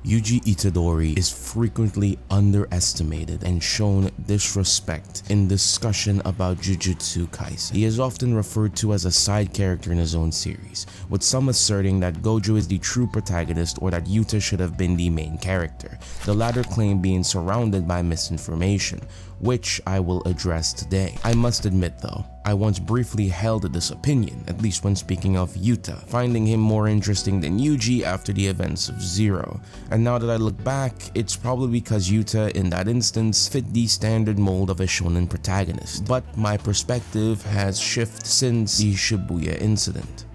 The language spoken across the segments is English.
Yuji Itadori is frequently underestimated and shown disrespect in discussion about Jujutsu Kaisen. He is often referred to as a side character in his own series, with some asserting that Gojo is the true protagonist or that Yuta should have been the main character, the latter claim being surrounded by misinformation, which I will address today. I must admit though, I once briefly held this opinion, at least when speaking of Yuta, finding him more interesting than Yuji after the events of Zero. And now that I look back, it's probably because Yuta in that instance fit the standard mold of a shonen protagonist. But my perspective has shifted since the Shibuya incident.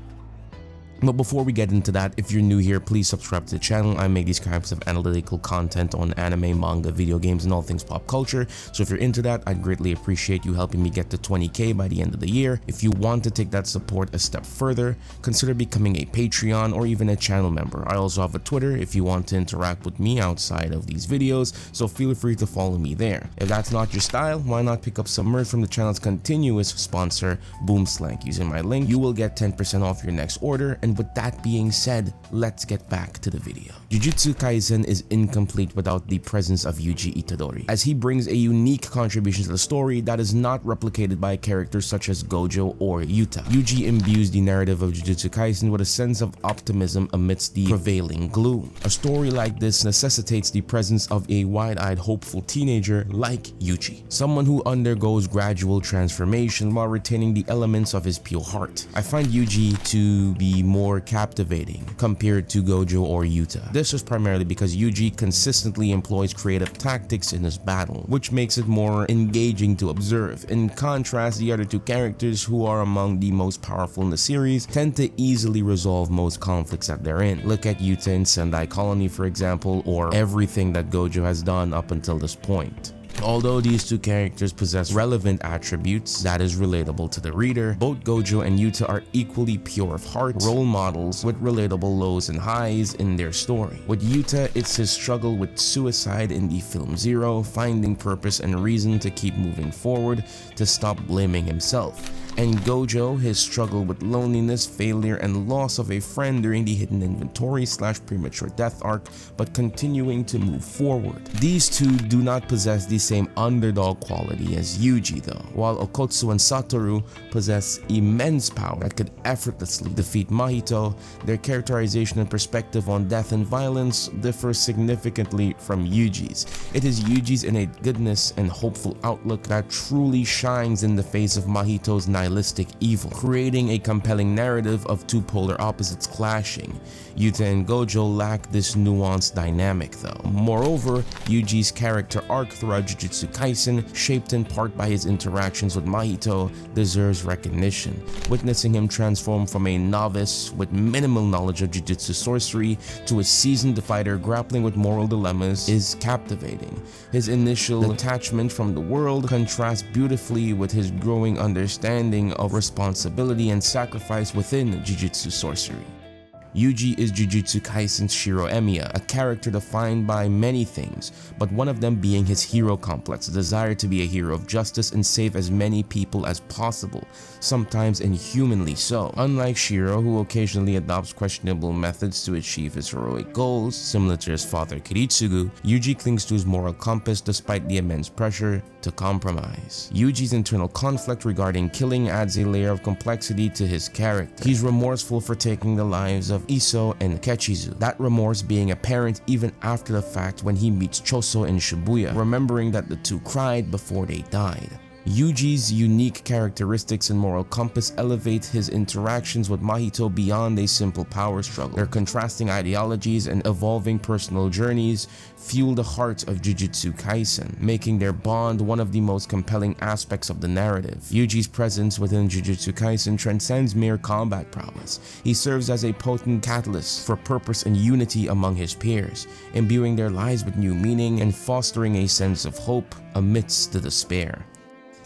But before we get into that, if you're new here, please subscribe to the channel. I make these kinds of analytical content on anime, manga, video games, and all things pop culture. So if you're into that, I'd greatly appreciate you helping me get to 20k by the end of the year. If you want to take that support a step further, consider becoming a Patreon or even a channel member. I also have a Twitter if you want to interact with me outside of these videos, so feel free to follow me there. If that's not your style, why not pick up some merch from the channel's continuous sponsor, Boomslank. Using my link, you will get 10% off your next order. And with that being said, let's get back to the video. Jujutsu Kaisen is incomplete without the presence of Yuji Itadori, as he brings a unique contribution to the story that is not replicated by characters such as Gojo or Yuta. Yuji imbues the narrative of Jujutsu Kaisen with a sense of optimism amidst the prevailing gloom. A story like this necessitates the presence of a wide-eyed, hopeful teenager like Yuji, someone who undergoes gradual transformation while retaining the elements of his pure heart. I find Yuji to be more captivating compared to Gojo or Yuta. This is primarily because Yuji consistently employs creative tactics in his battle, which makes it more engaging to observe. In contrast, the other two characters, who are among the most powerful in the series, tend to easily resolve most conflicts that they're in. Look at Yuta in Sendai Colony, for example, or everything that Gojo has done up until this point. Although these two characters possess relevant attributes that is relatable to the reader, both Gojo and Yuta are equally pure of heart, role models with relatable lows and highs in their story. With Yuta, it's his struggle with suicide in the film Zero, finding purpose and reason to keep moving forward, to stop blaming himself. And Gojo, his struggle with loneliness, failure, and loss of a friend during the hidden inventory / premature death arc, but continuing to move forward. These two do not possess the same underdog quality as Yuji though. While Okotsu and Satoru possess immense power that could effortlessly defeat Mahito, their characterization and perspective on death and violence differs significantly from Yuji's. It is Yuji's innate goodness and hopeful outlook that truly shines in the face of Mahito's nihilistic evil, creating a compelling narrative of two polar opposites clashing. Yuta and Gojo lack this nuanced dynamic though. Moreover, Yuji's character arc throughout Jujutsu Kaisen, shaped in part by his interactions with Mahito, deserves recognition. Witnessing him transform from a novice with minimal knowledge of Jujutsu sorcery to a seasoned fighter grappling with moral dilemmas is captivating. His initial detachment from the world contrasts beautifully with his growing understanding of responsibility and sacrifice within Jujutsu sorcery. Yuji is Jujutsu Kaisen's Shiro Emiya, a character defined by many things, but one of them being his hero complex, a desire to be a hero of justice and save as many people as possible, sometimes inhumanly so. Unlike Shiro, who occasionally adopts questionable methods to achieve his heroic goals, similar to his father Kiritsugu, Yuji clings to his moral compass despite the immense pressure to compromise. Yuji's internal conflict regarding killing adds a layer of complexity to his character. He's remorseful for taking the lives of Iso and Kechizu, that remorse being apparent even after the fact when he meets Choso in Shibuya, remembering that the two cried before they died. Yuji's unique characteristics and moral compass elevate his interactions with Mahito beyond a simple power struggle. Their contrasting ideologies and evolving personal journeys fuel the heart of Jujutsu Kaisen, making their bond one of the most compelling aspects of the narrative. Yuji's presence within Jujutsu Kaisen transcends mere combat prowess. He serves as a potent catalyst for purpose and unity among his peers, imbuing their lives with new meaning and fostering a sense of hope amidst the despair.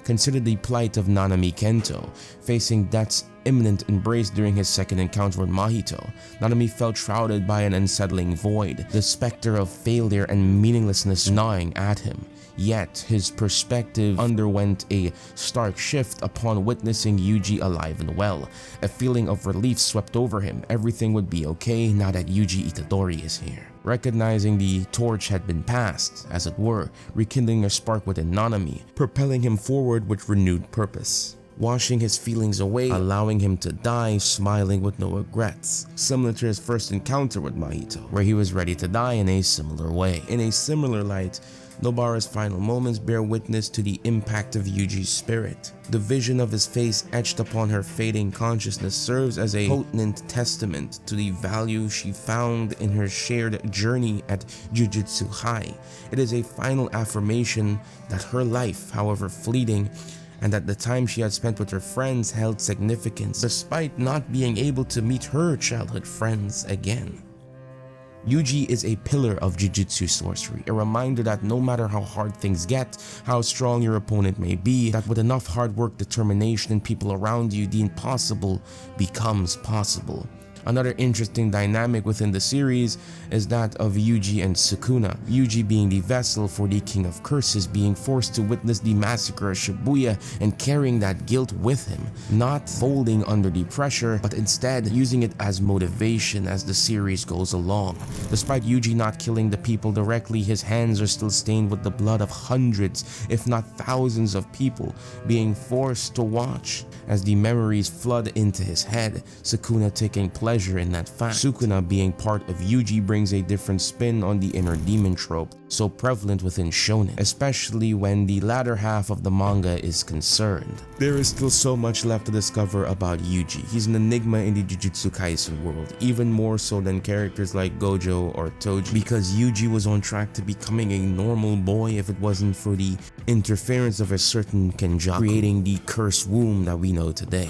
Consider the plight of Nanami Kento, facing death's imminent embrace during his second encounter with Mahito, Nanami felt shrouded by an unsettling void, the specter of failure and meaninglessness gnawing at him. Yet, his perspective underwent a stark shift upon witnessing Yuji alive and well. A feeling of relief swept over him. Everything would be okay now that Yuji Itadori is here. Recognizing the torch had been passed, as it were, rekindling a spark within Nanami, propelling him forward with renewed purpose. Washing his feelings away, allowing him to die, smiling with no regrets, similar to his first encounter with Mahito, where he was ready to die in a similar way. In a similar light, Nobara's final moments bear witness to the impact of Yuji's spirit. The vision of his face etched upon her fading consciousness serves as a potent testament to the value she found in her shared journey at Jujutsu High. It is a final affirmation that her life, however fleeting, and that the time she had spent with her friends held significance, despite not being able to meet her childhood friends again. Yuji is a pillar of Jujutsu sorcery, a reminder that no matter how hard things get, how strong your opponent may be, that with enough hard work, determination, and people around you, the impossible becomes possible. Another interesting dynamic within the series is that of Yuji and Sukuna. Yuji being the vessel for the King of Curses, being forced to witness the massacre of Shibuya and carrying that guilt with him, not folding under the pressure, but instead using it as motivation as the series goes along. Despite Yuji not killing the people directly, his hands are still stained with the blood of hundreds, if not thousands of people, being forced to watch as the memories flood into his head, Sukuna taking pleasure in that fact. Sukuna being part of Yuji brings a different spin on the inner demon trope, so prevalent within shonen, especially when the latter half of the manga is concerned. There is still so much left to discover about Yuji. He's an enigma in the Jujutsu Kaisen world, even more so than characters like Gojo or Toji, because Yuji was on track to becoming a normal boy if it wasn't for the interference of a certain Kenjaku, creating the cursed womb that we know today.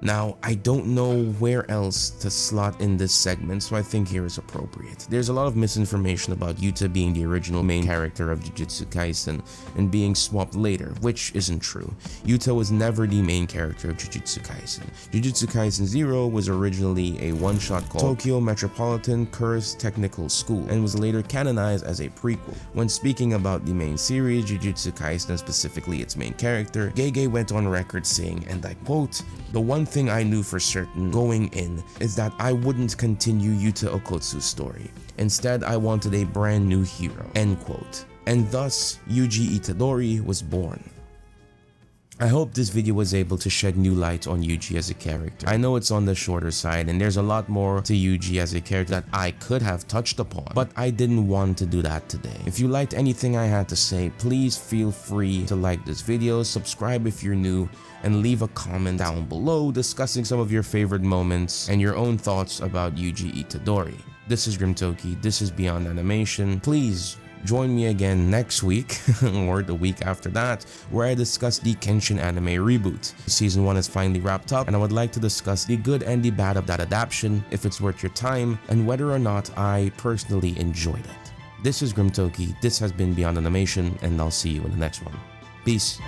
Now, I don't know where else to slot in this segment, so I think here is appropriate. There's a lot of misinformation about Yuta being the original main character of Jujutsu Kaisen and being swapped later, which isn't true. Yuta was never the main character of Jujutsu Kaisen. Jujutsu Kaisen 0 was originally a one-shot called Tokyo Metropolitan Cursed Technical School and was later canonized as a prequel. When speaking about the main series, Jujutsu Kaisen and specifically its main character, Gege went on record saying, and I quote, "The one thing I knew for certain going in is that I wouldn't continue Yuta Okotsu's story. Instead, I wanted a brand new hero," end quote. And thus, Yuji Itadori was born. I hope this video was able to shed new light on Yuji as a character. I know it's on the shorter side and there's a lot more to Yuji as a character that I could have touched upon, but I didn't want to do that today. If you liked anything I had to say, please feel free to like this video, subscribe if you're new, and leave a comment down below discussing some of your favorite moments and your own thoughts about Yuji Itadori. This is Grimtoki, this is Beyond Animation. Please join me again next week, or the week after that, where I discuss the Kenshin anime reboot. Season 1 is finally wrapped up, and I would like to discuss the good and the bad of that adaptation, if it's worth your time, and whether or not I personally enjoyed it. This is Grimtoki, this has been Beyond Animation, and I'll see you in the next one. Peace.